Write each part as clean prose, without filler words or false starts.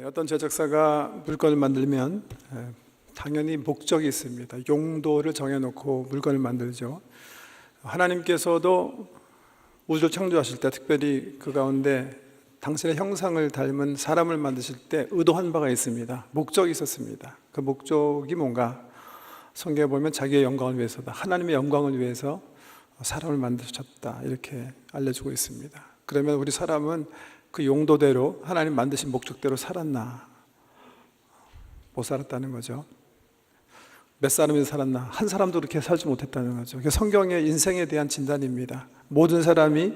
어떤 제작사가 물건을 만들면 당연히 목적이 있습니다. 용도를 정해놓고 물건을 만들죠. 하나님께서도 우주를 창조하실 때 특별히 그 가운데 당신의 형상을 닮은 사람을 만드실 때 의도한 바가 있습니다. 목적이 있었습니다. 그 목적이 뭔가 성경에 보면 자기의 영광을 위해서다, 하나님의 영광을 위해서 사람을 만드셨다, 이렇게 알려주고 있습니다. 그러면 우리 사람은 그 용도대로 하나님 만드신 목적대로 살았나? 못 살았다는 거죠. 몇 사람이 살았나? 한 사람도 그렇게 살지 못했다는 거죠. 성경의 인생에 대한 진단입니다. 모든 사람이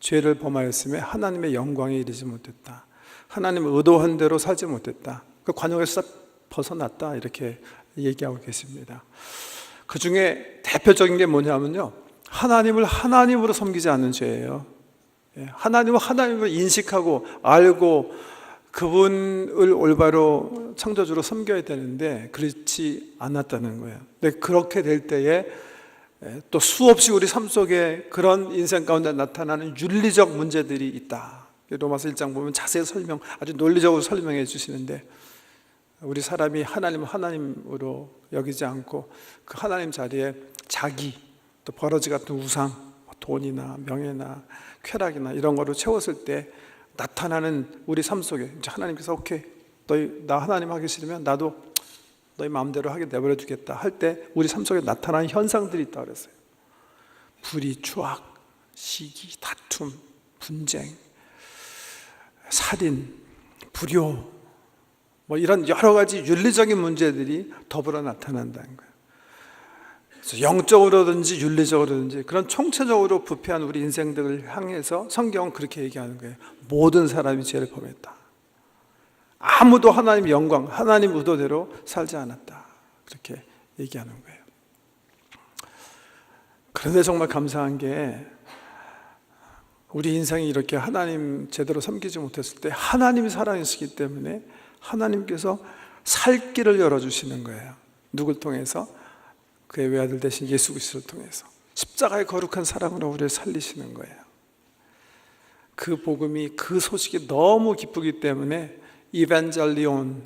죄를 범하였으며 하나님의 영광에 이르지 못했다. 하나님 의도한 대로 살지 못했다. 그 관역에서 벗어났다, 이렇게 얘기하고 계십니다. 그 중에 대표적인 게 뭐냐면요, 하나님을 하나님으로 섬기지 않는 죄예요. 하나님을 하나님으로 인식하고 알고 그분을 올바로 창조주로 섬겨야 되는데 그렇지 않았다는 거예요. 근데 그렇게 될 때에 또 수없이 우리 삶 속에 그런 인생 가운데 나타나는 윤리적 문제들이 있다. 로마서 1장 보면 자세히 아주 논리적으로 설명해 주시는데, 우리 사람이 하나님을 하나님으로 여기지 않고 그 하나님 자리에 자기, 또 버러지 같은 우상, 돈이나 명예나 쾌락이나 이런 거로 채웠을 때 나타나는 우리 삶 속에, 이제 하나님께서 오케이, 너희 나 하나님 하기 싫으면 나도 너희 마음대로 하게 내버려 두겠다 할 때 우리 삶 속에 나타나는 현상들이 있다고 그랬어요. 불의, 추악, 시기, 다툼, 분쟁, 살인, 불효, 이런 여러 가지 윤리적인 문제들이 더불어 나타난다는 거예요. 그래서 영적으로든지 윤리적으로든지 그런 총체적으로 부패한 우리 인생들을 향해서 성경은 그렇게 얘기하는 거예요. 모든 사람이 죄를 범했다. 아무도 하나님 영광, 하나님 의도대로 살지 않았다, 그렇게 얘기하는 거예요. 그런데 정말 감사한 게, 우리 인생이 이렇게 하나님 제대로 섬기지 못했을 때 하나님이 살아계시기 때문에 하나님께서 살 길을 열어주시는 거예요. 누굴 통해서? 그의 외아들 대신 예수 그리스도를 통해서 십자가의 거룩한 사랑으로 우리를 살리시는 거예요. 그 복음이, 그 소식이 너무 기쁘기 때문에 이반젤리온,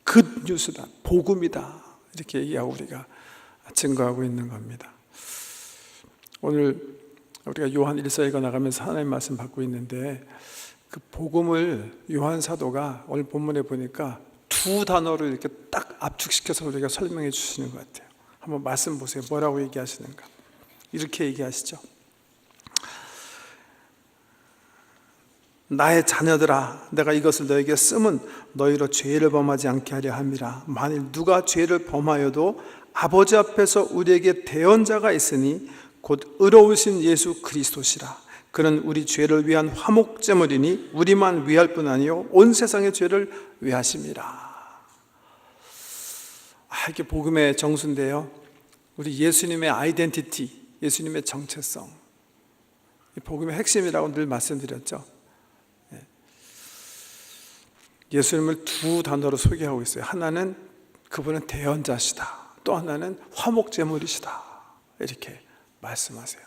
굿 뉴스다, 복음이다, 이렇게 얘기하고 우리가 증거하고 있는 겁니다. 오늘 우리가 요한 1서 읽어나가면서 하나님 말씀 받고 있는데, 그 복음을 요한 사도가 오늘 본문에 보니까 두 단어로 이렇게 딱 압축시켜서 우리가 설명해 주시는 것 같아요. 한번 말씀 보세요. 뭐라고 얘기하시는가? 이렇게 얘기하시죠. 나의 자녀들아, 내가 이것을 너에게 쓰면 너희로 죄를 범하지 않게 하려 함이라. 만일 누가 죄를 범하여도 아버지 앞에서 우리에게 대언자가 있으니 곧 의로우신 예수 그리스도시라. 그는 우리 죄를 위한 화목제물이니 우리만 위할 뿐 아니요 온 세상의 죄를 위하심이라. 이게 복음의 정수인데요, 우리 예수님의 아이덴티티, 예수님의 정체성, 복음의 핵심이라고 늘 말씀드렸죠. 예수님을 두 단어로 소개하고 있어요. 하나는 그분은 대언자시다, 또 하나는 화목제물이시다, 이렇게 말씀하세요.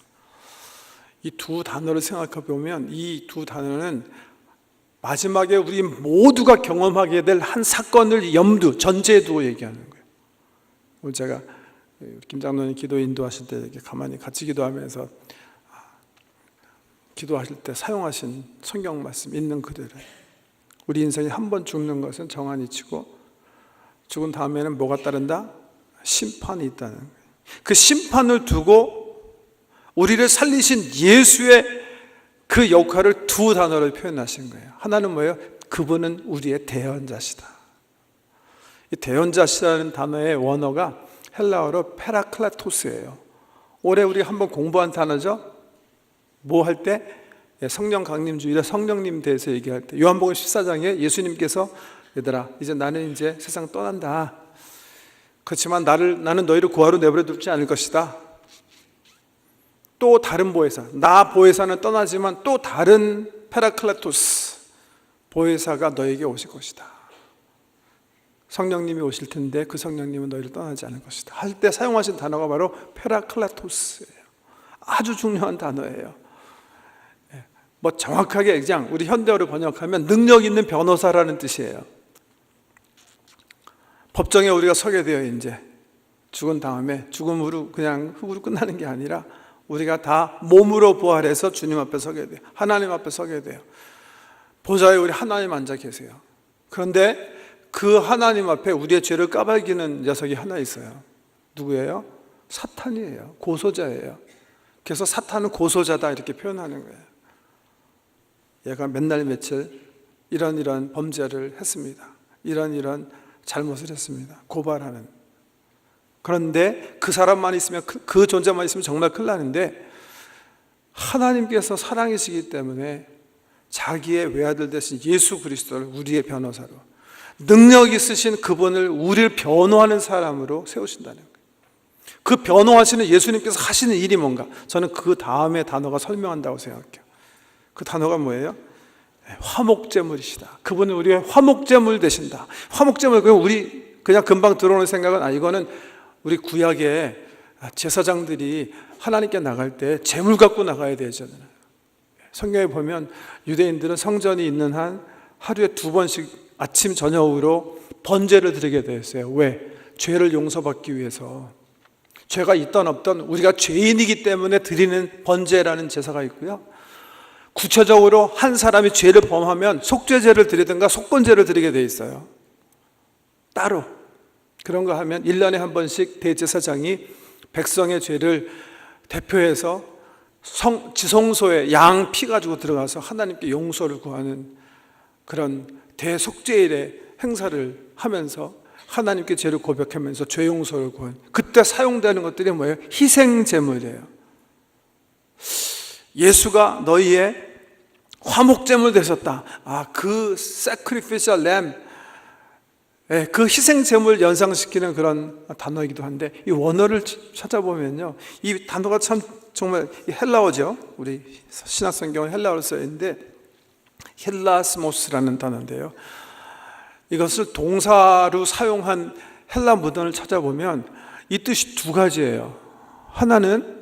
이 두 단어를 생각해 보면 이 두 단어는 마지막에 우리 모두가 경험하게 될 한 사건을 전제에 두고 얘기하는 거예요. 오늘 제가 김 장로님 기도 인도하실 때 이렇게 가만히 같이 기도하면서 기도하실 때 사용하신 성경 말씀 있는 그대로, 우리 인생이 한 번 죽는 것은 정한 이치고 죽은 다음에는 뭐가 따른다? 심판이 있다는 거예요. 그 심판을 두고 우리를 살리신 예수의 그 역할을 두 단어로 표현하신 거예요. 하나는 뭐예요? 그분은 우리의 대언자시다. 이 대언자시라는 단어의 원어가 헬라어로 페라클라토스예요. 올해 우리 한번 공부한 단어죠? 뭐 할 때? 성령 강림주일에 성령님 대해서 얘기할 때, 요한복음 14장에 예수님께서 얘들아, 이제 나는 이제 세상 떠난다. 그렇지만 나는 너희를 고아로 내버려 두지 않을 것이다. 또 다른 보혜사, 나 보혜사는 떠나지만 또 다른 페라클라토스 보혜사가 너에게 오실 것이다. 성령님이 오실 텐데 그 성령님은 너희를 떠나지 않을 것이다 할 때 사용하신 단어가 바로 페라클라토스예요. 아주 중요한 단어예요. 뭐 정확하게 그냥 우리 현대어로 번역하면 능력 있는 변호사라는 뜻이에요. 법정에 우리가 서게 돼요. 이제 죽은 다음에 죽음으로 그냥 흙으로 끝나는 게 아니라 우리가 다 몸으로 부활해서 주님 앞에 서게 돼요. 하나님 앞에 서게 돼요. 보좌에 우리 하나님 앉아 계세요. 그런데 그 하나님 앞에 우리의 죄를 까발기는 녀석이 하나 있어요. 누구예요? 사탄이에요. 고소자예요. 그래서 사탄은 고소자다 이렇게 표현하는 거예요. 얘가 맨날 며칠 이런 범죄를 했습니다. 이런 잘못을 했습니다. 고발하는. 그런데 그 사람만 있으면, 그 존재만 있으면 정말 큰일 나는데, 하나님께서 사랑이시기 때문에 자기의 외아들 대신 예수 그리스도를 우리의 변호사로, 능력 있으신 그분을 우리를 변호하는 사람으로 세우신다는 거예요. 그 변호하시는 예수님께서 하시는 일이 뭔가, 저는 그 다음에 단어가 설명한다고 생각해요. 그 단어가 뭐예요? 화목제물이시다. 그분은 우리의 화목제물 되신다. 화목제물, 우리 그냥 금방 들어오는 생각은, 이거는 우리 구약에 제사장들이 하나님께 나갈 때 제물 갖고 나가야 되잖아요. 성경에 보면 유대인들은 성전이 있는 한 하루에 2번씩 아침 저녁으로 번제를 드리게 되어 있어요. 왜? 죄를 용서받기 위해서. 죄가 있던 없던 우리가 죄인이기 때문에 드리는 번제라는 제사가 있고요, 구체적으로 한 사람이 죄를 범하면 속죄제를 드리든가 속건제를 드리게 돼 있어요. 따로 그런 거 하면 1년에 한 번씩 대제사장이 백성의 죄를 대표해서 지성소에 양 피 가지고 들어가서 하나님께 용서를 구하는 그런 대속죄일의 행사를 하면서 하나님께 죄를 고백하면서 죄 용서를 구하는, 그때 사용되는 것들이 뭐예요? 희생제물이에요. 예수가 너희의 화목제물 되셨다. 그 sacrificial lamb, 그 희생제물 연상시키는 그런 단어이기도 한데, 이 원어를 찾아보면요, 이 단어가 참 정말 헬라어죠. 우리 신약성경은 헬라어로 쓰여 있는데 헬라스모스라는 단어인데요, 이것을 동사로 사용한 헬라 문헌을 찾아보면 이 뜻이 2가지예요. 하나는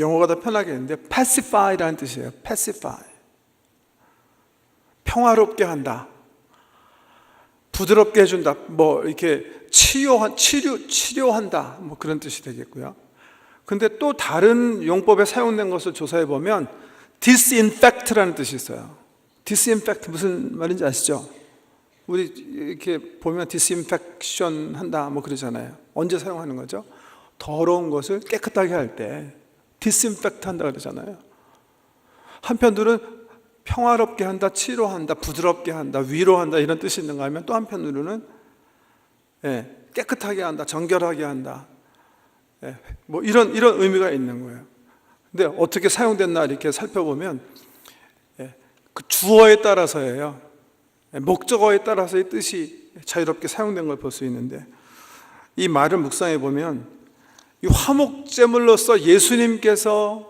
영어가 더 편하게 했는데 pacify라는 뜻이에요. pacify, 평화롭게 한다, 부드럽게 해준다, 뭐 이렇게 치료한다, 뭐 그런 뜻이 되겠고요. 근데 또 다른 용법에 사용된 것을 조사해 보면 disinfect라는 뜻이 있어요. disinfect 무슨 말인지 아시죠? 우리 이렇게 보면 disinfection 한다 뭐 그러잖아요. 언제 사용하는 거죠? 더러운 것을 깨끗하게 할 때 disinfect 한다 그러잖아요. 한편으로는 평화롭게 한다, 치료한다, 부드럽게 한다, 위로한다 이런 뜻이 있는가 하면, 또 한편으로는 깨끗하게 한다, 정결하게 한다, 뭐 이런 의미가 있는 거예요. 근데 어떻게 사용됐나 이렇게 살펴보면 그 주어에 따라서예요. 목적어에 따라서의 뜻이 자유롭게 사용된 걸 볼 수 있는데, 이 말을 묵상해 보면 이 화목제물로서 예수님께서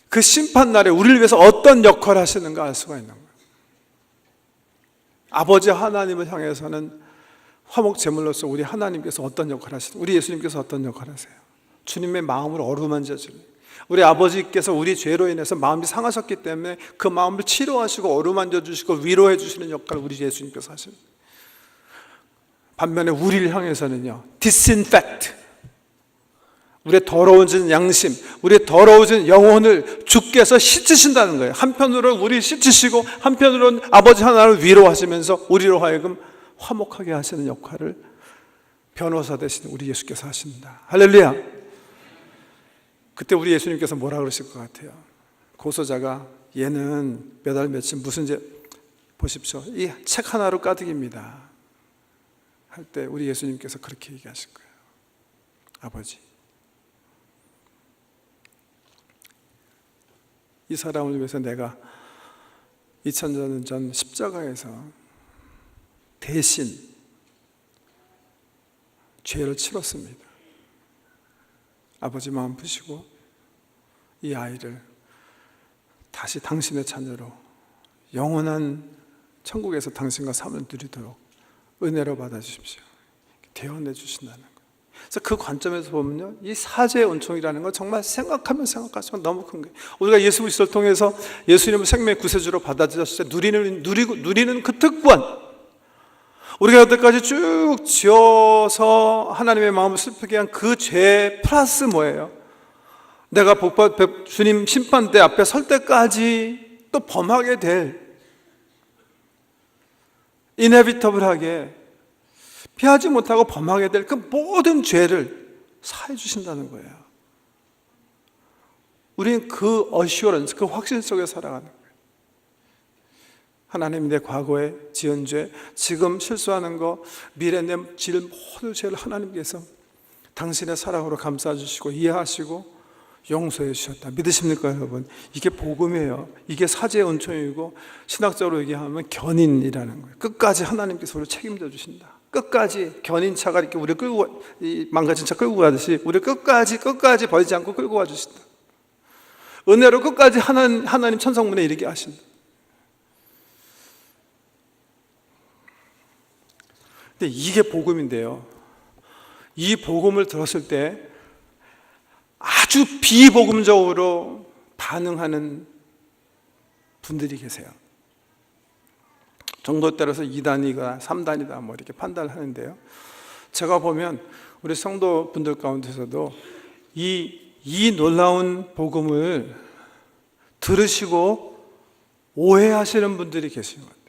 그 심판날에 우리를 위해서 어떤 역할을 하시는가 알 수가 있는 거예요. 아버지 하나님을 향해서는 화목제물로서 우리 하나님께서 어떤 역할을 하시는가, 우리 예수님께서 어떤 역할을 하세요? 주님의 마음을 어루만져 주는, 우리 아버지께서 우리 죄로 인해서 마음이 상하셨기 때문에 그 마음을 치료하시고 어루만져 주시고 위로해 주시는 역할을 우리 예수님께서 하십니다. 반면에 우리를 향해서는요, disinfect, 우리의 더러워진 양심, 우리의 더러워진 영혼을 주께서 씻으신다는 거예요. 한편으로는 우리 씻으시고 한편으로는 아버지 하나님을 위로하시면서 우리로 하여금 화목하게 하시는 역할을 변호사 되신 우리 예수께서 하신다. 할렐루야. 그때 우리 예수님께서 뭐라 그러실 것 같아요? 고소자가 얘는 몇 알 며칠 무슨 죄, 보십시오, 이 책 하나로 가득입니다 할 때 우리 예수님께서 그렇게 얘기하실 거예요. 아버지, 이 사람을 위해서 내가 2000년 전 십자가에서 대신 죄를 치렀습니다. 아버지 마음 푸시고 이 아이를 다시 당신의 자녀로 영원한 천국에서 당신과 삶을 누리도록 은혜로 받아주십시오. 대언해 주신다는 거예요. 그래서 그 관점에서 보면요, 이 사죄의 은총이라는 건 정말 생각하면 생각할수록 너무 큰 거예요. 우리가 예수 그리스도를 통해서 예수님을 생명의 구세주로 받아들였을 때 누리는 그 특권, 우리가 여태까지 쭉 지어서 하나님의 마음을 슬프게 한 그 죄 플러스 뭐예요? 내가 주님 심판대 앞에 설 때까지 또 범하게 될, 이네비터블하게 피하지 못하고 범하게 될 그 모든 죄를 사해 주신다는 거예요. 우리는 그 어슈어런스, 그 확신 속에 살아가는 거예요. 하나님이 내 과거에 지은 죄, 지금 실수하는 거, 미래 내 지을 모든 죄를 하나님께서 당신의 사랑으로 감싸주시고 이해하시고 용서해 주셨다. 믿으십니까, 여러분? 이게 복음이에요. 이게 사죄의 은총이고, 신학적으로 얘기하면 견인이라는 거예요. 끝까지 하나님께서 우리를 책임져 주신다. 끝까지 견인차가 이렇게 우리를 망가진 차 끌고 가듯이 우리를 끝까지 버리지 않고 끌고 가 주신다. 은혜로 끝까지 하나님 천성문에 이르게 하신다. 근데 이게 복음인데요, 이 복음을 들었을 때 아주 비복음적으로 반응하는 분들이 계세요. 정도에 따라서 2단이가 3단이다 뭐 이렇게 판단을 하는데요, 제가 보면 우리 성도분들 가운데서도 이 놀라운 복음을 들으시고 오해하시는 분들이 계신 것 같아요.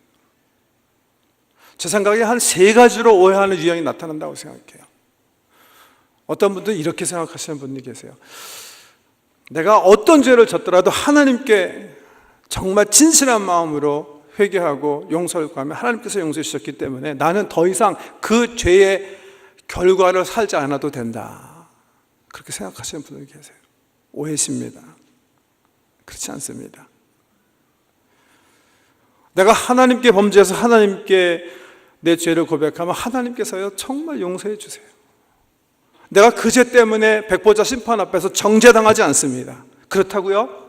제 생각에 한 3가지로 오해하는 유형이 나타난다고 생각해요. 어떤 분들은 이렇게 생각하시는 분들이 계세요. 내가 어떤 죄를 졌더라도 하나님께 정말 진실한 마음으로 회개하고 용서를 구하면 하나님께서 용서해 주셨기 때문에 나는 더 이상 그 죄의 결과를 살지 않아도 된다, 그렇게 생각하시는 분들이 계세요. 오해십니다. 그렇지 않습니다. 내가 하나님께 범죄해서 하나님께 내 죄를 고백하면 하나님께서요 정말 용서해 주세요. 내가 그 죄 때문에 백보자 심판 앞에서 정죄당하지 않습니다. 그렇다고요?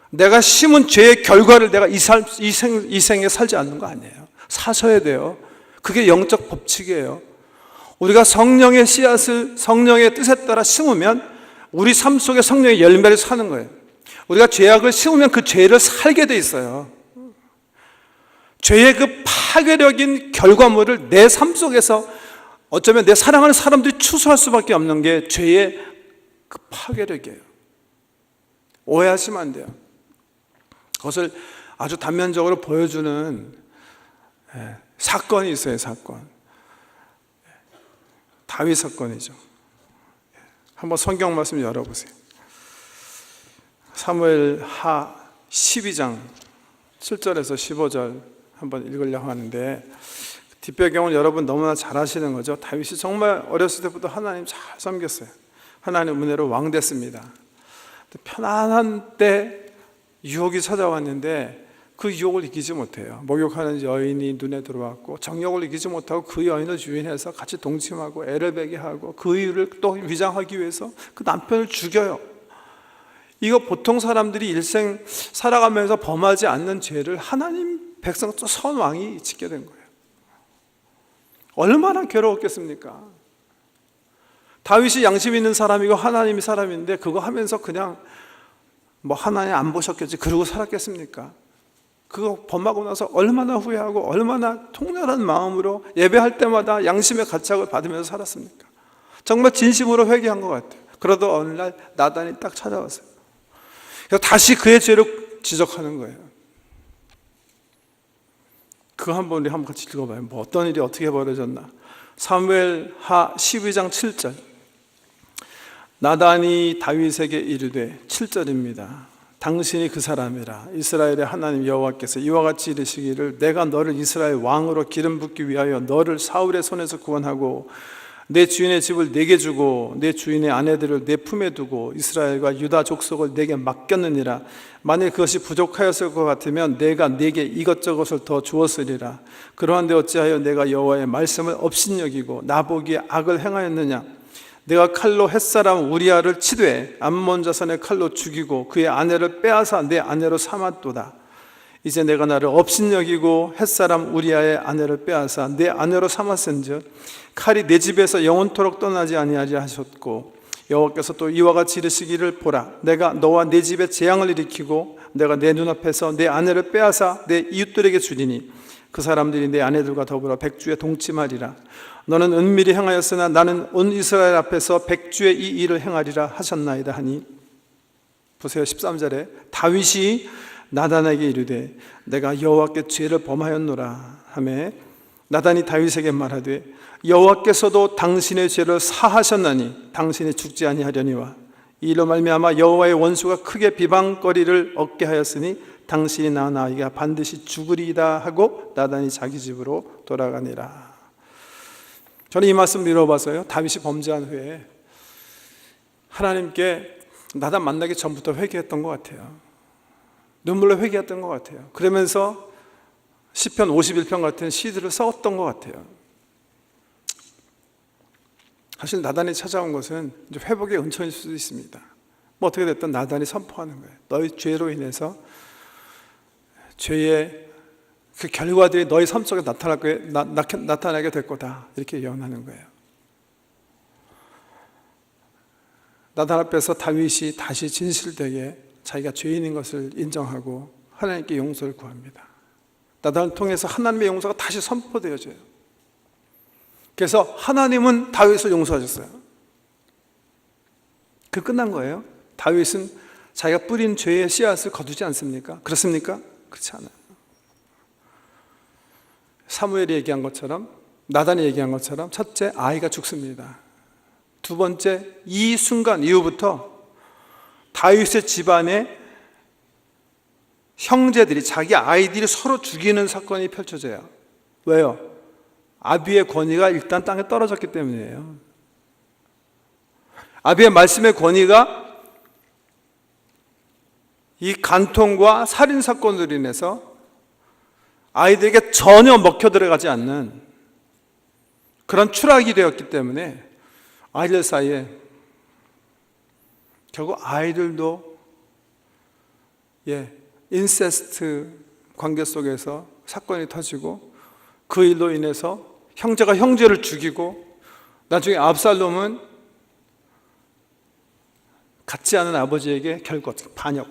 내가 심은 죄의 결과를 내가 이 생에 살지 않는 거 아니에요. 사셔야 돼요. 그게 영적 법칙이에요. 우리가 성령의 씨앗을 성령의 뜻에 따라 심으면 우리 삶 속에 성령의 열매를 사는 거예요. 우리가 죄악을 심으면 그 죄를 살게 돼 있어요. 죄의 그 파괴력인 결과물을 내 삶 속에서 어쩌면 내 사랑하는 사람들이 추수할 수밖에 없는 게 죄의 그 파괴력이에요. 오해하시면 안 돼요. 그것을 아주 단면적으로 보여주는 사건이 있어요. 사건. 다윗 사건이죠. 한번 성경 말씀 열어보세요. 사무엘하 12장 7절에서 15절 한번 읽으려고 하는데, 뒷배경은 여러분 너무나 잘 아시는 거죠. 다윗이 정말 어렸을 때부터 하나님 잘 섬겼어요. 하나님 은혜로 왕 됐습니다. 편안한 때 유혹이 찾아왔는데 그 유혹을 이기지 못해요. 목욕하는 여인이 눈에 들어왔고 정욕을 이기지 못하고 그 여인을 유인해서 같이 동침하고 애를 베게 하고 그 이유를 또 위장하기 위해서 그 남편을 죽여요. 이거 보통 사람들이 일생 살아가면서 범하지 않는 죄를 하나님 백성 선왕이 짓게 된 거예요. 얼마나 괴로웠겠습니까? 다윗이 양심 있는 사람이고 하나님이 사람인데 그거 하면서 그냥 뭐 하나님 안 보셨겠지 그러고 살았겠습니까? 그거 범하고 나서 얼마나 후회하고 얼마나 통렬한 마음으로 예배할 때마다 양심의 가책을 받으면서 살았습니까? 정말 진심으로 회개한 것 같아요. 그러다 어느 날 나단이 딱 찾아왔어요. 그래서 다시 그의 죄를 지적하는 거예요. 그거 한번 우리 한번 같이 읽어봐요. 뭐 어떤 일이 어떻게 벌어졌나. 사무엘하 12장 7절. 나단이 다윗에게 이르되, 7절입니다. 당신이 그 사람이라. 이스라엘의 하나님 여호와께서 이와 같이 이르시기를 내가 너를 이스라엘 왕으로 기름 붓기 위하여 너를 사울의 손에서 구원하고 내 주인의 집을 내게 주고 내 주인의 아내들을 내 품에 두고 이스라엘과 유다 족속을 내게 맡겼느니라. 만일 그것이 부족하였을 것 같으면 내가 내게 이것저것을 더 주었으리라. 그러한데 어찌하여 내가 여호와의 말씀을 업신여기고 나보기에 악을 행하였느냐. 내가 칼로 햇사람 우리아를 치되 암몬 자손의 칼로 죽이고 그의 아내를 빼앗아 내 아내로 삼았도다. 이제 내가 나를 업신여기고 햇사람 우리아의 아내를 빼앗아 내 아내로 삼았은즉 칼이 내 집에서 영원토록 떠나지 아니하리 하셨고, 여호와께서 또 이와 같이 이르시기를 보라, 내가 너와 내 집에 재앙을 일으키고 내가 내 눈앞에서 내 아내를 빼앗아 내 이웃들에게 주리니 그 사람들이 내 아내들과 더불어 백주에 동침하리라. 너는 은밀히 행하였으나 나는 온 이스라엘 앞에서 백주의 이 일을 행하리라 하셨나이다 하니, 보세요. 13절에 다윗이 나단에게 이르되 내가 여호와께 죄를 범하였노라 하매, 나단이 다윗에게 말하되 여호와께서도 당신의 죄를 사하셨나니 당신이 죽지 아니하려니와 이 일로 말미암아 여호와의 원수가 크게 비방거리를 얻게 하였으니 당신이 낳은 아이가 반드시 죽으리이다 하고 나단이 자기 집으로 돌아가니라. 저는 이 말씀 읽어봐서요, 다윗이 범죄한 후에 하나님께 나단 만나기 전부터 회개했던 것 같아요. 눈물로 회개했던 것 같아요. 그러면서 시편 51편 같은 시들을 써왔던 것 같아요. 사실 나단이 찾아온 것은 이제 회복의 은총일 수도 있습니다. 뭐 어떻게 됐든 나단이 선포하는 거예요. 너희 죄로 인해서 죄의 그 결과들이 너희 삶 속에 나타나게 될 거다, 이렇게 예언하는 거예요. 나단 앞에서 다윗이 다시 진실되게 자기가 죄인인 것을 인정하고 하나님께 용서를 구합니다. 나단을 통해서 하나님의 용서가 다시 선포되어져요. 그래서 하나님은 다윗을 용서하셨어요. 그 끝난 거예요. 다윗은 자기가 뿌린 죄의 씨앗을 거두지 않습니까? 그렇습니까? 그렇지 않아요. 사무엘이 얘기한 것처럼, 나단이 얘기한 것처럼, 첫째, 아이가 죽습니다. 두 번째, 이 순간 이후부터 다윗의 집안에 형제들이, 자기 아이들이 서로 죽이는 사건이 펼쳐져요. 왜요? 아비의 권위가 일단 땅에 떨어졌기 때문이에요. 아비의 말씀의 권위가 이 간통과 살인 사건으로 인해서 아이들에게 전혀 먹혀 들어가지 않는 그런 추락이 되었기 때문에 아이들 사이에 결국 아이들도 인세스트 관계 속에서 사건이 터지고, 그 일로 인해서 형제가 형제를 죽이고, 나중에 압살롬은 같지 않은 아버지에게 결국 반역,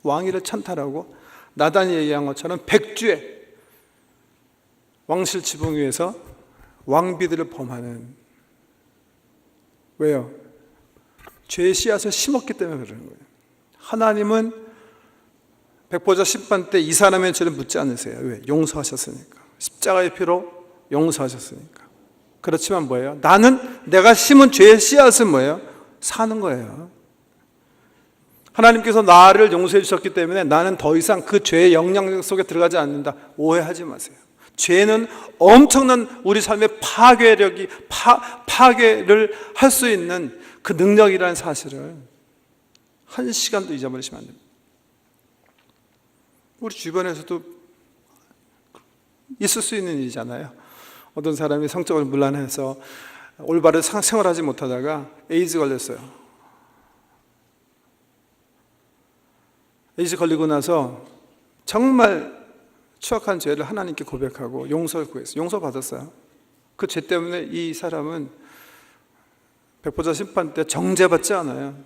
왕위를 찬탈하고, 나단이 얘기한 것처럼 백주에 왕실 지붕 위에서 왕비들을 범하는, 왜요? 죄의 씨앗을 심었기 때문에 그러는 거예요. 하나님은 백보자 심판 때 이 사람의 죄를 묻지 않으세요. 왜? 용서하셨으니까. 십자가의 피로 용서하셨으니까. 그렇지만 뭐예요? 내가 심은 죄의 씨앗은 뭐예요? 사는 거예요. 하나님께서 나를 용서해 주셨기 때문에 나는 더 이상 그 죄의 영향력 속에 들어가지 않는다. 오해하지 마세요. 죄는 엄청난 우리 삶의 파괴력이 파괴를 할 수 있는 그 능력이라는 사실을 한 시간도 잊어버리시면 안 됩니다. 우리 주변에서도 있을 수 있는 일이잖아요. 어떤 사람이 성적으로 문란해서 올바른 생활하지 못하다가 에이즈 걸렸어요. 에이즈 걸리고 나서 정말 추악한 죄를 하나님께 고백하고 용서를 구했어요. 용서받았어요. 그 죄 때문에 이 사람은 백보자 심판 때 정죄받지 않아요.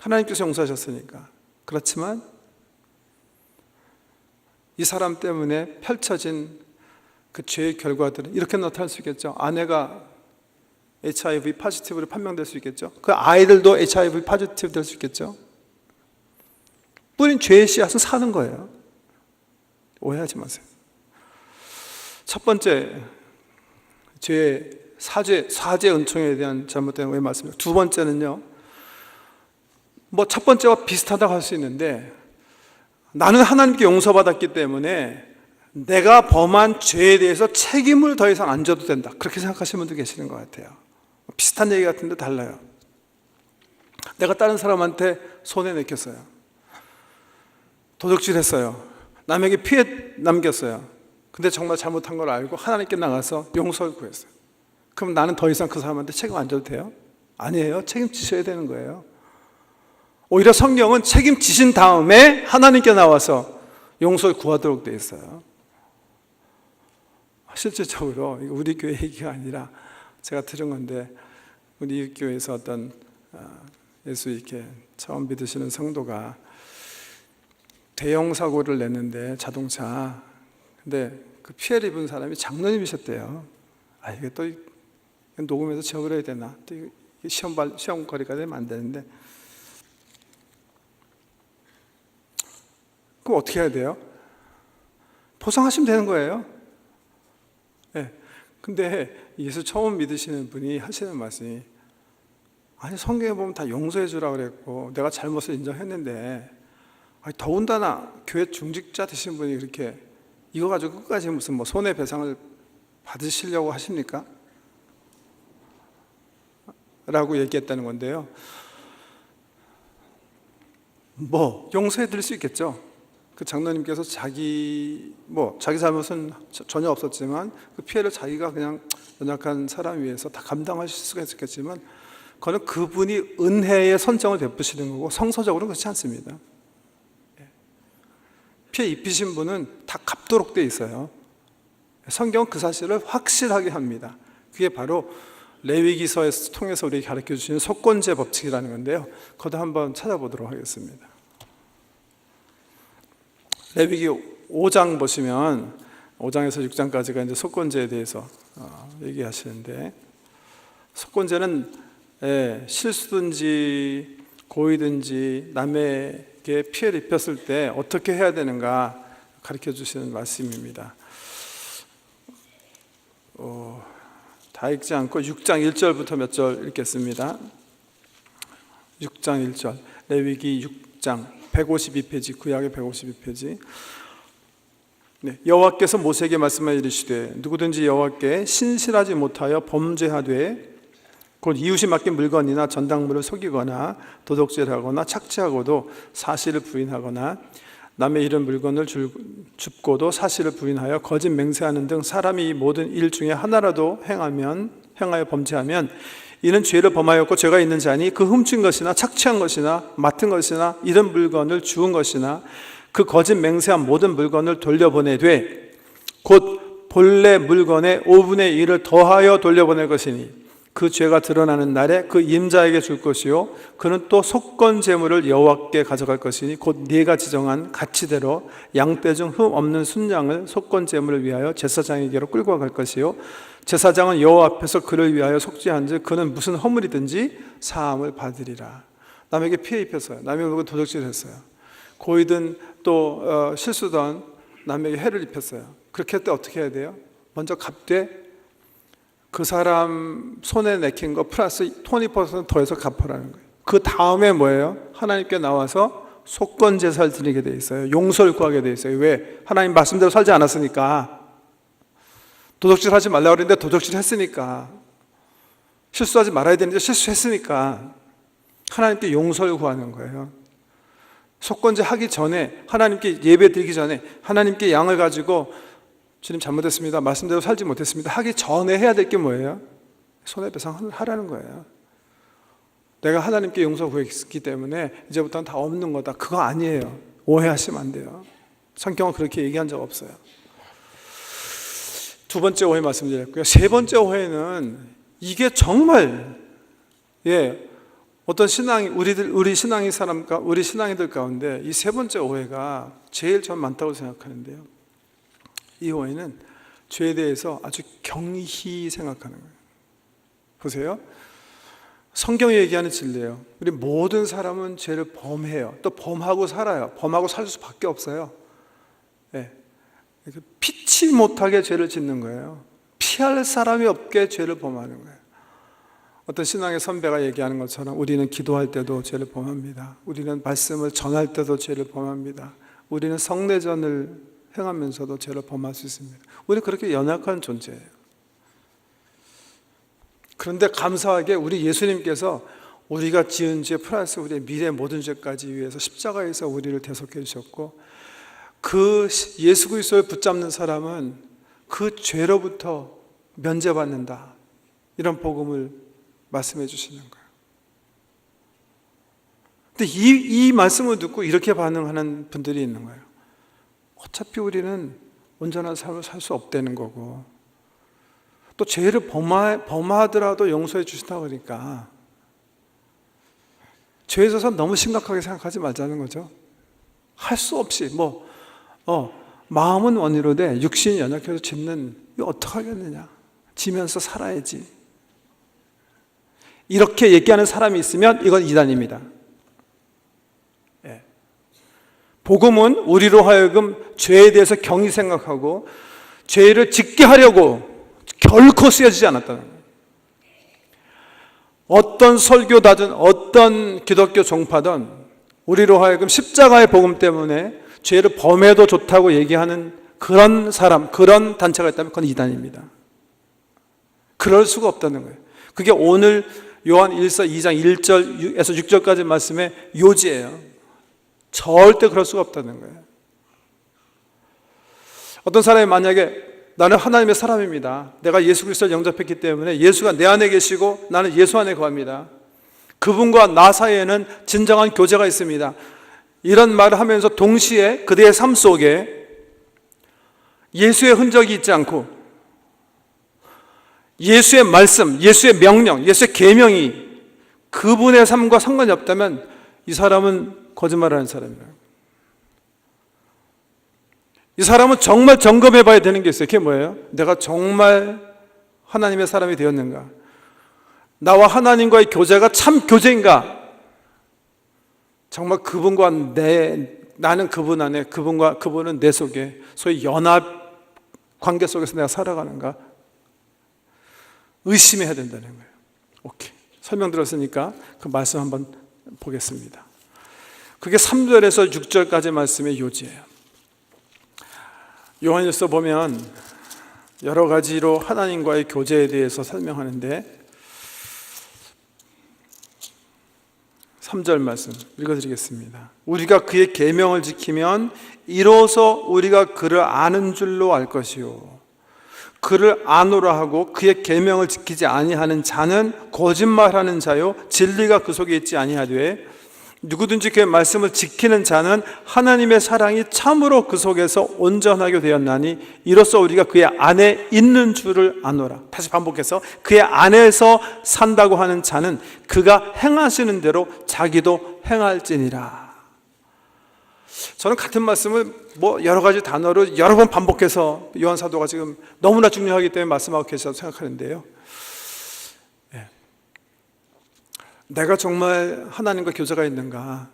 하나님께서 용서하셨으니까. 그렇지만 이 사람 때문에 펼쳐진 그 죄의 결과들은 이렇게 나타날 수 있겠죠. 아내가 HIV 포지티브로 판명될 수 있겠죠. 그 아이들도 HIV 포지티브 될 수 있겠죠. 뿌린 죄의 씨앗은 사는 거예요. 오해하지 마세요. 첫 번째, 죄의 사죄 은총에 대한 잘못된 오해 말씀입니다. 두 번째는요, 첫 번째와 비슷하다고 할 수 있는데, 나는 하나님께 용서받았기 때문에 내가 범한 죄에 대해서 책임을 더 이상 안 져도 된다, 그렇게 생각하시는 분도 계시는 것 같아요. 비슷한 얘기 같은데 달라요. 내가 다른 사람한테 손해 내켰어요. 도둑질했어요. 남에게 피해 남겼어요. 근데 정말 잘못한 걸 알고 하나님께 나가서 용서를 구했어요. 그럼 나는 더 이상 그 사람한테 책임 안 져도 돼요? 아니에요. 책임지셔야 되는 거예요. 오히려 성경은 책임지신 다음에 하나님께 나와서 용서를 구하도록 되어 있어요. 실질적으로 이거 우리 교회 얘기가 아니라 제가 들은 건데, 우리 교회에서 어떤 예수 이렇게 처음 믿으시는 성도가 대형 사고를 냈는데, 자동차. 근데 그 피해를 입은 사람이 장로님이셨대요. 이게 또 녹음해서 지워버려야 되나? 또 시험거리가 되면 안 되는데. 그럼 어떻게 해야 돼요? 보상하시면 되는 거예요. 네. 근데 예수 처음 믿으시는 분이 하시는 말씀이, 아니 성경에 보면 다 용서해 주라고 그랬고 내가 잘못을 인정했는데, 더군다나 교회 중직자 되신 분이 그렇게 이거 가지고 끝까지 무슨 손해배상을 받으시려고 하십니까? 라고 얘기했다는 건데요. 용서해 드릴 수 있겠죠. 그 장로님께서 자기 잘못은 전혀 없었지만 그 피해를 자기가 그냥 연약한 사람 위해서 다 감당하실 수가 있었겠지만, 그거는 그분이 은혜의 선정을 베푸시는 거고 성서적으로는 그렇지 않습니다. 피해 입히신 분은 다 갚도록 되어 있어요. 성경은 그 사실을 확실하게 합니다. 그게 바로 레위기서에서 통해서 우리에게 가르쳐 주시는 속건제 법칙이라는 건데요. 그것도 한번 찾아보도록 하겠습니다. 레위기 5장 보시면 5장에서 6장까지가 이제 속건제에 대해서 얘기하시는데, 속건제는 실수든지 고의든지 남에게 피해를 입혔을 때 어떻게 해야 되는가 가르쳐 주시는 말씀입니다. 다 읽지 않고 6장 1절부터 몇 절 읽겠습니다. 6장 1절, 레위기 6장 152페이지, 구약의 152페이지. 여호와께서 모세에게 말씀하여 이르시되, 누구든지 여호와께 신실하지 못하여 범죄하되 곧 이웃이 맡긴 물건이나 전당물을 속이거나 도둑질하거나 착취하고도 사실을 부인하거나 남의 잃은 물건을 줍고도 사실을 부인하여 거짓 맹세하는 등 사람이 이 모든 일 중에 하나라도 행하여 범죄하면 이는 죄를 범하였고 죄가 있는 자니 그 훔친 것이나 착취한 것이나 맡은 것이나 잃은 물건을 주운 것이나 그 거짓 맹세한 모든 물건을 돌려보내되 곧 본래 물건의 5분의 1을 더하여 돌려보낼 것이니 그 죄가 드러나는 날에 그 임자에게 줄 것이요 그는 또 속건 제물을 여호와께 가져갈 것이니 곧 네가 지정한 가치대로 양떼 중 흠 없는 순양을 속건 제물을 위하여 제사장에게로 끌고 갈 것이요 제사장은 여호와 앞에서 그를 위하여 속죄한즉 그는 무슨 허물이든지 사함을 받으리라. 남에게 피해 입혔어요. 남의 물건 도둑질했어요. 고이든 또 실수든 남에게 해를 입혔어요. 그렇게 할 때 어떻게 해야 돼요? 먼저 갚되 그 사람 손에 내킨 거 플러스 20% 더해서 갚으라는 거예요. 그 다음에 뭐예요? 하나님께 나와서 속건 제사를 드리게 돼 있어요. 용서를 구하게 돼 있어요. 왜? 하나님 말씀대로 살지 않았으니까. 도둑질 하지 말라고 그랬는데 도둑질 했으니까. 실수하지 말아야 되는데 실수했으니까. 하나님께 용서를 구하는 거예요. 속건제 하기 전에, 하나님께 예배 드리기 전에 하나님께 양을 가지고 주님 잘못했습니다, 말씀대로 살지 못했습니다 하기 전에 해야 될 게 뭐예요? 손해배상 하라는 거예요. 내가 하나님께 용서 구했기 때문에 이제부터는 다 없는 거다, 그거 아니에요. 오해하시면 안 돼요. 성경은 그렇게 얘기한 적 없어요. 두 번째 오해 말씀드렸고요. 세 번째 오해는 이게 정말 어떤 우리 신앙이들 가운데 이 세 번째 오해가 제일 전 많다고 생각하는데요. 이 오해는 죄에 대해서 아주 경히 생각하는 거예요. 보세요. 성경이 얘기하는 진리예요. 우리 모든 사람은 죄를 범해요. 또 범하고 살아요. 범하고 살 수밖에 없어요. 피치 못하게 죄를 짓는 거예요. 피할 사람이 없게 죄를 범하는 거예요. 어떤 신앙의 선배가 얘기하는 것처럼 우리는 기도할 때도 죄를 범합니다. 우리는 말씀을 전할 때도 죄를 범합니다. 우리는 성례전을 행하면서도 죄를 범할 수 있습니다. 우리 그렇게 연약한 존재예요. 그런데 감사하게 우리 예수님께서 우리가 지은 죄 플러스 우리의 미래 모든 죄까지 위해서 십자가에서 우리를 대속해 주셨고, 그 예수 그리스도를 붙잡는 사람은 그 죄로부터 면제받는다, 이런 복음을 말씀해 주시는 거예요. 근데 이 말씀을 듣고 이렇게 반응하는 분들이 있는 거예요. 어차피 우리는 온전한 삶을 살 수 없다는 거고, 또 죄를 범하더라도 용서해 주신다고 그러니까 죄에 있어서 너무 심각하게 생각하지 말자는 거죠. 할 수 없이 마음은 원이로되 육신이 연약해서 짓는, 이거 어떡하겠느냐, 지면서 살아야지, 이렇게 얘기하는 사람이 있으면 이건 이단입니다. 복음은 우리로 하여금 죄에 대해서 경히 생각하고 죄를 짓게 하려고 결코 쓰여지지 않았다는 거예요. 어떤 설교다든 어떤 기독교 종파든 우리로 하여금 십자가의 복음 때문에 죄를 범해도 좋다고 얘기하는 그런 사람, 그런 단체가 있다면 그건 이단입니다. 그럴 수가 없다는 거예요. 그게 오늘 요한 1서 2장 1절에서 6절까지 말씀의 요지예요. 절대 그럴 수가 없다는 거예요. 어떤 사람이 만약에 나는 하나님의 사람입니다, 내가 예수 그리스도를 영접했기 때문에 예수가 내 안에 계시고 나는 예수 안에 거합니다, 그분과 나 사이에는 진정한 교제가 있습니다, 이런 말을 하면서 동시에 그대의 삶 속에 예수의 흔적이 있지 않고 예수의 말씀, 예수의 명령, 예수의 계명이 그분의 삶과 상관이 없다면 이 사람은 거짓말하는 사람이에요. 이 사람은 정말 점검해 봐야 되는 게 있어요. 그게 뭐예요? 내가 정말 하나님의 사람이 되었는가? 나와 하나님과의 교제가 참 교제인가? 정말 그분과 나는 그분 안에, 그분은 내 속에, 소위 연합 관계 속에서 내가 살아가는가? 의심해야 된다는 거예요. 오케이. 설명 들었으니까 그 말씀 한번 보겠습니다. 그게 3절에서 6절까지 말씀의 요지예요. 요한일서 보면 여러 가지로 하나님과의 교제에 대해서 설명하는데 3절 말씀 읽어드리겠습니다. 우리가 그의 계명을 지키면 이로써 우리가 그를 아는 줄로 알 것이요, 그를 아노라 하고 그의 계명을 지키지 아니하는 자는 거짓말하는 자요 진리가 그 속에 있지 아니하되 누구든지 그의 말씀을 지키는 자는 하나님의 사랑이 참으로 그 속에서 온전하게 되었나니 이로써 우리가 그의 안에 있는 줄을 아노라. 다시 반복해서 그의 안에서 산다고 하는 자는 그가 행하시는 대로 자기도 행할지니라. 저는 같은 말씀을 여러 가지 단어로 여러 번 반복해서 요한 사도가 지금 너무나 중요하기 때문에 말씀하고 계시다고 생각하는데요, 내가 정말 하나님과 교제가 있는가,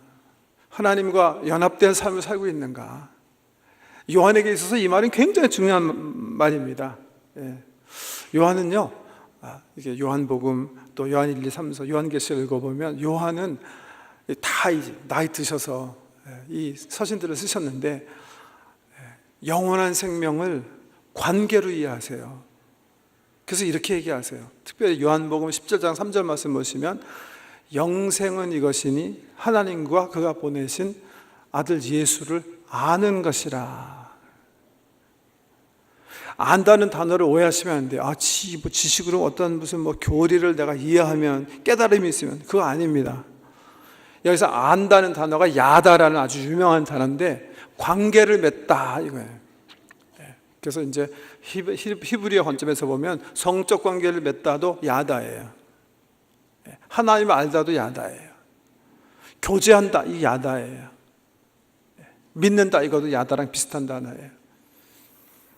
하나님과 연합된 삶을 살고 있는가, 요한에게 있어서 이 말은 굉장히 중요한 말입니다. 요한은요, 이게 요한복음 또 요한 1, 2, 3서 요한계시를 읽어보면 요한은 다 이제 나이 드셔서 이 서신들을 쓰셨는데 영원한 생명을 관계로 이해하세요. 그래서 이렇게 얘기하세요. 특별히 요한복음 17장 3절 말씀 보시면 영생은 이것이니 하나님과 그가 보내신 아들 예수를 아는 것이라. 안다는 단어를 오해하시면 안 돼요. 지식으로 어떤 무슨 교리를 내가 이해하면 깨달음이 있으면, 그거 아닙니다. 여기서 안다는 단어가 야다라는 아주 유명한 단어인데 관계를 맺다 이거예요. 그래서 이제 히브리어 관점에서 보면 성적 관계를 맺다도 야다예요. 하나님을 알다도 야다예요. 교제한다, 이 야다예요. 믿는다, 이것도 야다랑 비슷한 단어예요.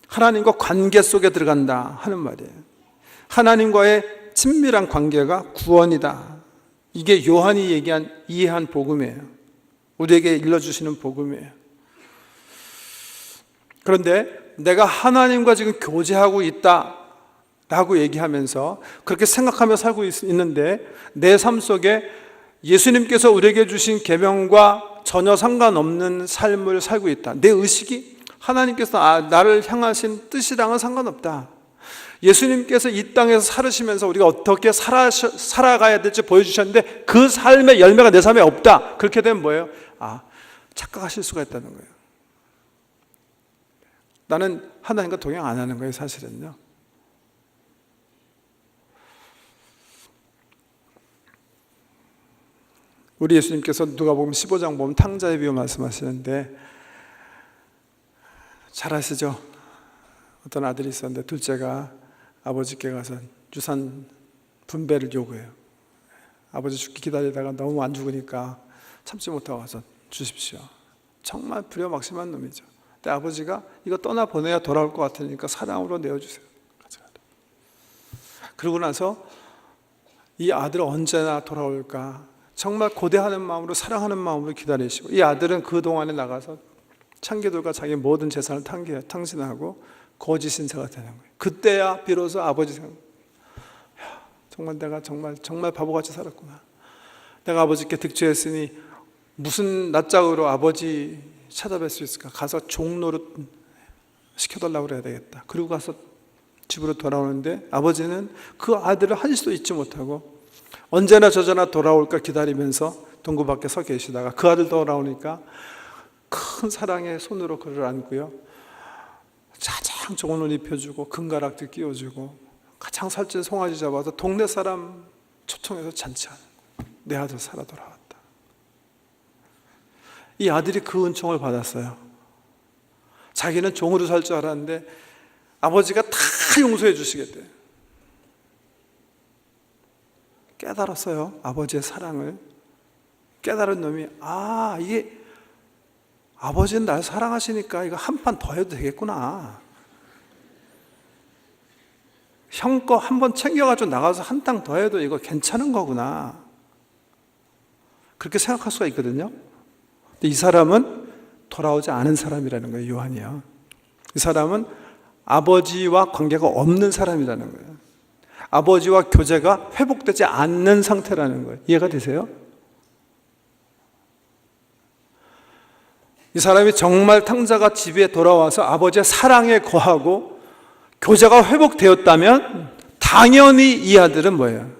하나님과 관계 속에 들어간다 하는 말이에요. 하나님과의 친밀한 관계가 구원이다. 이게 요한이 이해한 복음이에요. 우리에게 일러주시는 복음이에요. 그런데 내가 하나님과 지금 교제하고 있다 라고 얘기하면서 그렇게 생각하며 살고 있는데 내 삶 속에 예수님께서 우리에게 주신 계명과 전혀 상관없는 삶을 살고 있다. 내 의식이 하나님께서 나를 향하신 뜻이랑은 상관없다. 예수님께서 이 땅에서 살으시면서 우리가 어떻게 살아가야 될지 보여주셨는데 그 삶의 열매가 내 삶에 없다. 그렇게 되면 뭐예요? 착각하실 수가 있다는 거예요. 나는 하나님과 동행 안 하는 거예요, 사실은요. 우리 예수님께서 누가복음 15장 보면 탕자의 비유 말씀하시는데 잘 아시죠? 어떤 아들이 있었는데 둘째가 아버지께 가서 유산 분배를 요구해요. 아버지 죽기 기다리다가 너무 안 죽으니까 참지 못하고 가서 주십시오. 정말 불효막심한 놈이죠. 근데 아버지가 이거 떠나보내야 돌아올 것 같으니까 사랑으로 내어주세요. 그러고 나서 이 아들 언제나 돌아올까 정말 고대하는 마음으로 사랑하는 마음으로 기다리시고, 이 아들은 그동안에 나가서 창기들과 자기 모든 재산을 탕진하고 거짓 인사가 되는 거예요. 그때야 비로소 아버지 생각, 정말 내가 정말 바보같이 살았구나. 내가 아버지께 득죄했으니 무슨 낯짝으로 아버지 찾아뵐 수 있을까? 가서 종노릇 시켜달라고 그래야 되겠다. 그리고 가서 집으로 돌아오는데 아버지는 그 아들을 한시도 잊지 못하고 언제나 저저나 돌아올까 기다리면서 동구 밖에 서 계시다가 그 아들 돌아오니까 큰 사랑의 손으로 그를 안고요, 가장 좋은 옷 입혀주고 금가락도 끼워주고 가장 살찐 송아지 잡아서 동네 사람 초청해서 잔치하는 거예요. 내 아들 살아 돌아왔다. 이 아들이 그 은총을 받았어요. 자기는 종으로 살 줄 알았는데 아버지가 다 용서해 주시겠대요. 깨달았어요. 아버지의 사랑을 깨달은 놈이, 이게 아버지는 날 사랑하시니까 이거 한 판 더 해도 되겠구나. 형 거 한 번 챙겨가지고 나가서 한 땅 더 해도 이거 괜찮은 거구나. 그렇게 생각할 수가 있거든요. 근데 이 사람은 돌아오지 않은 사람이라는 거예요. 요한이요. 이 사람은 아버지와 관계가 없는 사람이라는 거예요. 아버지와 교제가 회복되지 않는 상태라는 거예요. 이해가 되세요? 이 사람이 정말 탕자가 집에 돌아와서 아버지의 사랑에 거하고 교제가 회복되었다면 당연히 이 아들은 뭐예요?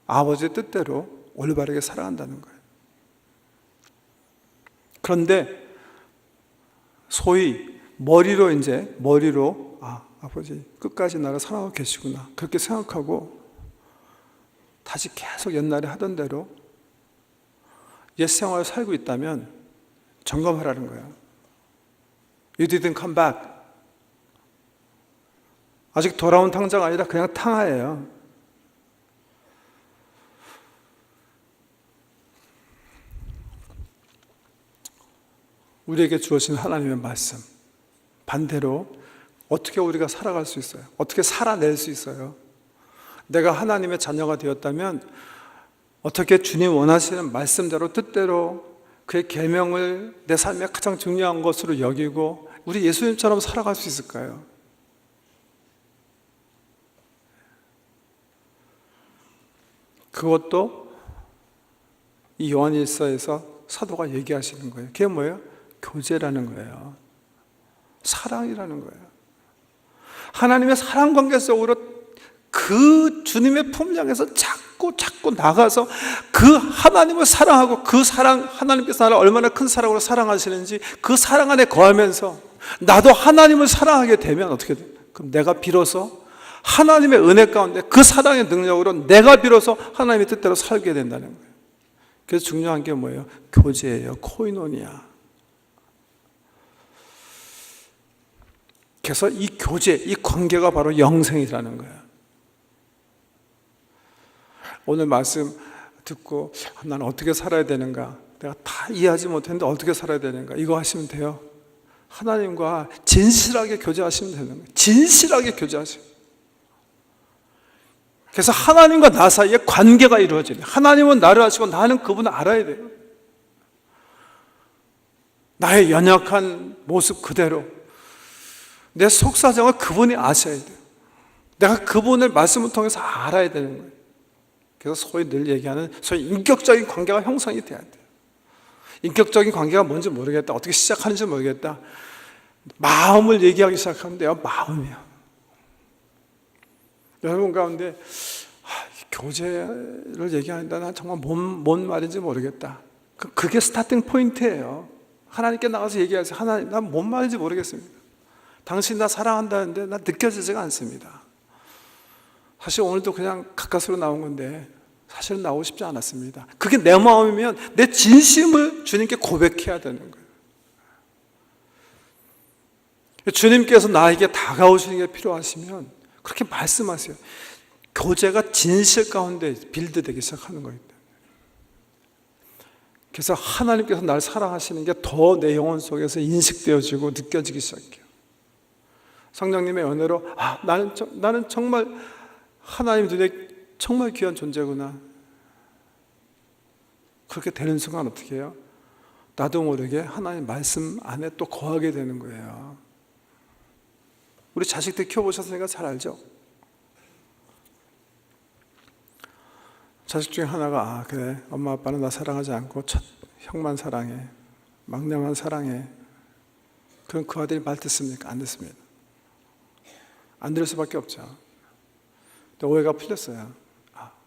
아버지의 뜻대로 올바르게 살아간다는 거예요. 그런데 소위 머리로 아버지 끝까지 나를 사랑하고 계시구나 그렇게 생각하고 다시 계속 옛날에 하던 대로 옛 생활을 살고 있다면 점검하라는 거예요. You didn't come back. 아직 돌아온 탕자가 아니라 그냥 탕하예요. 우리에게 주어진 하나님의 말씀, 반대로 어떻게 우리가 살아갈 수 있어요? 어떻게 살아낼 수 있어요? 내가 하나님의 자녀가 되었다면 어떻게 주님 원하시는 말씀대로 뜻대로 그의 계명을 내 삶의 가장 중요한 것으로 여기고 우리 예수님처럼 살아갈 수 있을까요? 그것도 이 요한일서에서 사도가 얘기하시는 거예요. 그게 뭐예요? 교제라는 거예요. 사랑이라는 거예요. 하나님의 사랑 관계 속으로 그 주님의 품장에서 자꾸 나가서 그 하나님을 사랑하고 그 사랑, 하나님께서 나를 얼마나 큰 사랑으로 사랑하시는지 그 사랑 안에 거하면서 나도 하나님을 사랑하게 되면 어떻게 돼요? 그럼 내가 비로소 하나님의 은혜 가운데 그 사랑의 능력으로 내가 비로소 하나님의 뜻대로 살게 된다는 거예요. 그래서 중요한 게 뭐예요? 교제예요. 코이노니아. 그래서 이 교제, 이 관계가 바로 영생이라는 거예요. 오늘 말씀 듣고 난 어떻게 살아야 되는가? 내가 다 이해하지 못했는데 어떻게 살아야 되는가? 이거 하시면 돼요. 하나님과 진실하게 교제하시면 되는 거예요. 진실하게 교제하시면. 그래서 하나님과 나 사이에 관계가 이루어져요. 하나님은 나를 아시고 나는 그분을 알아야 돼요. 나의 연약한 모습 그대로 내 속사정을 그분이 아셔야 돼요. 내가 그분을 말씀을 통해서 알아야 되는 거예요. 그래서 소위 늘 얘기하는 소위 인격적인 관계가 형성이 돼야 돼요. 인격적인 관계가 뭔지 모르겠다. 어떻게 시작하는지 모르겠다. 마음을 얘기하기 시작하는데요. 마음이요. 여러분 가운데 교제를 얘기하는데 난 정말 뭔 말인지 모르겠다. 그게 스타팅 포인트예요. 하나님께 나가서 얘기하세요. 하나님, 난 뭔 말인지 모르겠습니다. 당신 나 사랑한다는데 난 느껴지지가 않습니다. 사실 오늘도 그냥 가까스로 나온 건데 사실은 나오고 싶지 않았습니다. 그게 내 마음이면 내 진심을 주님께 고백해야 되는 거예요. 주님께서 나에게 다가오시는 게 필요하시면 그렇게 말씀하세요. 교제가 진실 가운데 빌드되기 시작하는 거예요. 그래서 하나님께서 날 사랑하시는 게 더 내 영혼 속에서 인식되어지고 느껴지기 시작해요. 성령님의 은혜로 나는 정말 하나님 눈에 정말 귀한 존재구나. 그렇게 되는 순간 어떻게 해요? 나도 모르게 하나님 말씀 안에 또 거하게 되는 거예요. 우리 자식들 키워보셨으니까 잘 알죠? 자식 중에 하나가 그래, 엄마 아빠는 나 사랑하지 않고 첫 형만 사랑해, 막내만 사랑해. 그럼 그 아들이 말 듣습니까? 안 듣습니다. 안 들을 수밖에 없죠. 근데 오해가 풀렸어요.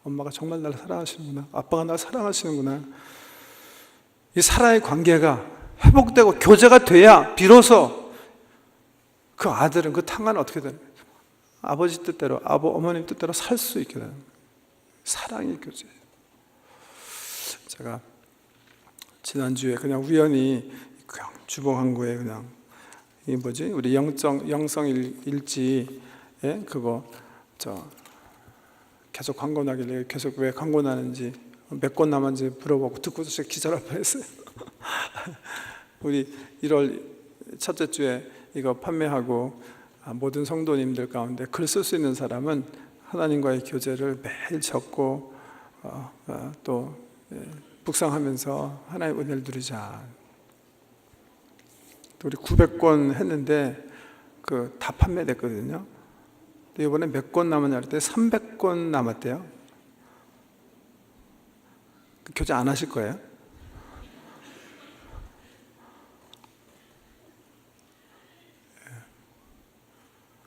엄마가 정말 나를 사랑하시는구나, 아빠가 나를 사랑하시는구나. 이 사랑의 관계가 회복되고 교제가 돼야 비로소 그 아들은, 그 탕아는 어떻게 되는 거예요? 아버지 뜻대로, 어머님 뜻대로 살 수 있게 되는 거예요. 사랑의 교제. 제가 지난주에 그냥 우연히 그냥 주보광고에 그냥 우리 영성 일지에 그거 계속 광고 나길래 계속 왜 광고 나는지 몇 권 남았는지 물어보고 듣고서 제가 기절할 뻔했어요. 우리 1월 첫째 주에 이거 판매하고 모든 성도님들 가운데 글 쓸 수 있는 사람은 하나님과의 교제를 매일 적고 또 묵상하면서 하나님의 은혜를 누리자. 우리 900권 했는데 다 판매됐거든요. 이번에 몇 권 남았냐 할 때 300권 남았대요. 교제 안 하실 거예요?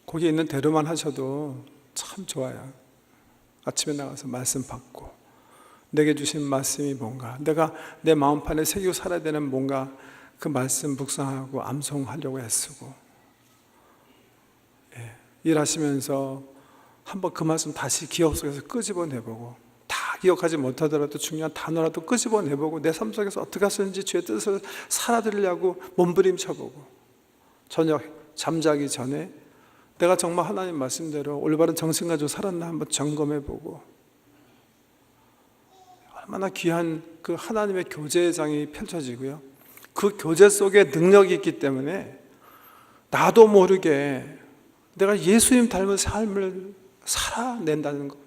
거기 있는 대로만 하셔도 참 좋아요. 아침에 나가서 말씀 받고 내게 주신 말씀이 뭔가, 내가 내 마음판에 새기고 살아야 되는 뭔가, 그 말씀 묵상하고 암송하려고 애쓰고 일하시면서 한번 그 말씀 다시 기억 속에서 끄집어내보고, 다 기억하지 못하더라도 중요한 단어라도 끄집어내보고 내 삶 속에서 어떻게 하셨는지 주의 뜻을 살아드리려고 몸부림쳐보고, 저녁 잠자기 전에 내가 정말 하나님 말씀대로 올바른 정신 가지고 살았나 한번 점검해보고, 얼마나 귀한 그 하나님의 교제의 장이 펼쳐지고요, 그 교제 속에 능력이 있기 때문에 나도 모르게 내가 예수님 닮은 삶을 살아낸다는 것,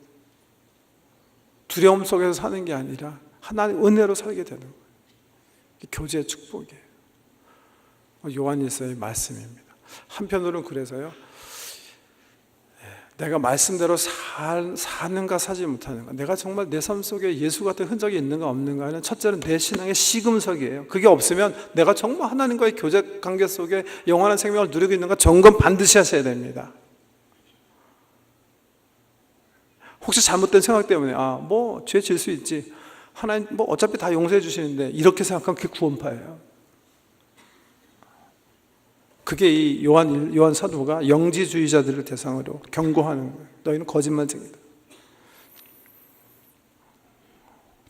두려움 속에서 사는 게 아니라 하나님 은혜로 살게 되는 거예요. 교제의 축복이에요. 요한일서의 말씀입니다. 한편으로는 그래서요, 내가 말씀대로 사는가 사지 못하는가, 내가 정말 내 삶 속에 예수 같은 흔적이 있는가 없는가는 첫째는 내 신앙의 시금석이에요. 그게 없으면 내가 정말 하나님과의 교제 관계 속에 영원한 생명을 누리고 있는가 점검 반드시 하셔야 됩니다. 혹시 잘못된 생각 때문에 죄 질 수 있지, 하나님 어차피 다 용서해 주시는데, 이렇게 생각하면 그게 구원파예요. 그게 이 요한 사도가 영지주의자들을 대상으로 경고하는 거예요. 너희는 거짓말쟁이다.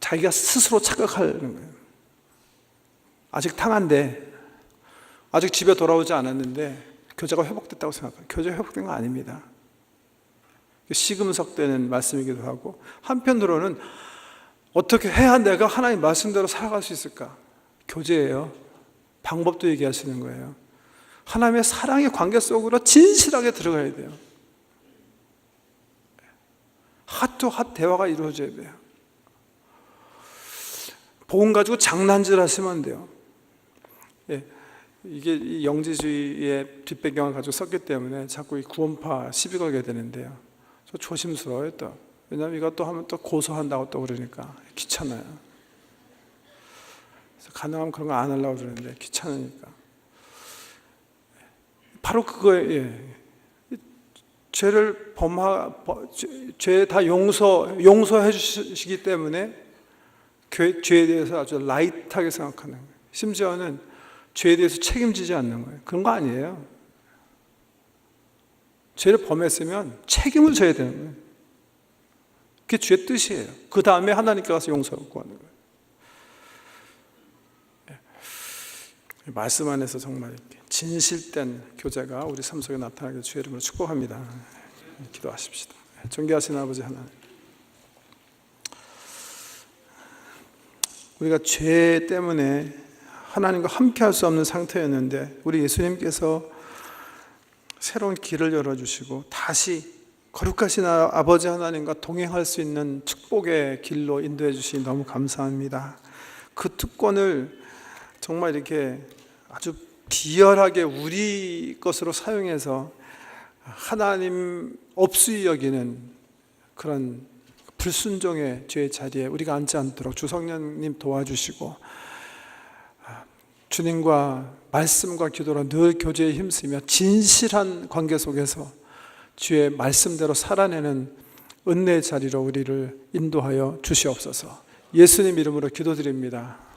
자기가 스스로 착각하는 거예요. 아직 탕한데, 아직 집에 돌아오지 않았는데 교제가 회복됐다고 생각해요. 교제가 회복된 거 아닙니다. 시금석되는 말씀이기도 하고, 한편으로는 어떻게 해야 내가 하나님 말씀대로 살아갈 수 있을까? 교제예요. 방법도 얘기하시는 거예요. 하나님의 사랑의 관계 속으로 진실하게 들어가야 돼요. 핫투핫 대화가 이루어져야 돼요. 복음 가지고 장난질 하시면 안 돼요. 이게 이 영지주의의 뒷배경을 가지고 썼기 때문에 자꾸 이 구원파 시비 걸게 되는데요. 저 조심스러워요 또. 왜냐하면 이것도 하면 또 고소한다고 또 그러니까 귀찮아요. 그래서 가능하면 그런 거 안 하려고 그러는데 귀찮으니까. 바로 그거예요. 죄를 죄 다 용서해 주시기 때문에 죄에 대해서 아주 라이트하게 생각하는 거예요. 심지어는 죄에 대해서 책임지지 않는 거예요. 그런 거 아니에요. 죄를 범했으면 책임을 져야 되는 거예요. 그게 주의 뜻이에요. 그 다음에 하나님께 가서 용서를 구하는 거예요. 말씀 안에서 정말 이렇게 진실된 교제가 우리 삶 속에 나타나게 주의 이름으로 축복합니다. 기도하십시다. 존귀하신 아버지 하나님, 우리가 죄 때문에 하나님과 함께할 수 없는 상태였는데 우리 예수님께서 새로운 길을 열어주시고 다시 거룩하신 아버지 하나님과 동행할 수 있는 축복의 길로 인도해 주시니 너무 감사합니다. 그 특권을 정말 이렇게 아주 비열하게 우리 것으로 사용해서 하나님 없이 여기는 그런 불순종의 죄의 자리에 우리가 앉지 않도록 주 성령님 도와주시고 주님과 말씀과 기도로 늘 교제에 힘쓰며 진실한 관계 속에서 주의 말씀대로 살아내는 은혜의 자리로 우리를 인도하여 주시옵소서. 예수님 이름으로 기도드립니다.